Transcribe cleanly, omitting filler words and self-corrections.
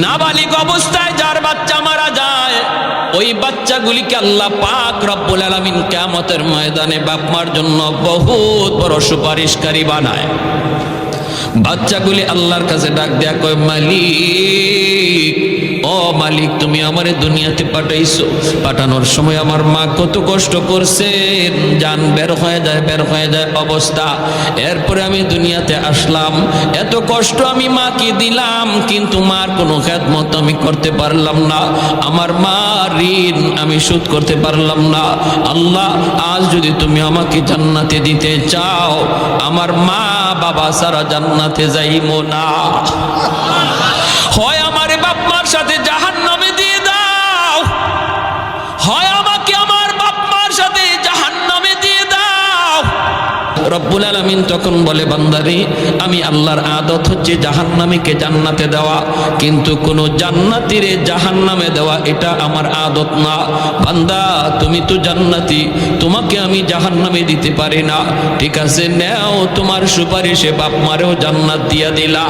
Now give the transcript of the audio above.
নাবালিগ অবস্থায় যার বাচ্চা মারা যায়, ওই বাচ্চাগুলিকে আল্লাহ পাক রব্বুল আলামিন কিয়ামতের ময়দানে বাপ মার জন্য বহুত বড় সুপারিশকারী বানায়। বাচ্চাগুলি আল্লাহর কাছে ডাক দেয়া কয়, মালিক, ও মালিক, তুমি আমারে দুনিয়াতে পাঠাইছো, পাঠানোর সময় আমার মা কত কষ্ট করছেন, জান বের হয়ে যায় অবস্থা। এরপরে আমি দুনিয়াতে আসলাম, এত কষ্ট আমি মাকে দিলাম, কিন্তু মার কোনো খেদমত আমি করতে পারলাম না, আমার মা ঋণ আমি শোধ করতে পারলাম না। আল্লাহ, আজ যদি তুমি আমাকে জান্নাতে দিতে চাও, আমার মা বাবা সারা জান্নাতে যাইবো না, হয় আমারে বাপ মার সাথে জাহান্নামে দিয়ে দাও, হয় আমাকে আমার বাপ মার সাথে জাহান্নামে দিয়ে দাও। রব্বুল আলামিন তখন বলে, বান্দারে, আমি আল্লাহর আদত হচ্ছে জাহান্নামীকে জান্নাতে দেওয়া, কিন্তু কোন জান্নাতীরে জাহান্নামে দেওয়া এটা আমার আদত না। বান্দা, তুমি তো জান্নাতি, তোমাকে আমি জাহান্নামে দিতে পারি না, ঠিক আছে, নেও তোমার সুপারিশে বাপ মারেও জান্নাত দিয়া দিলা।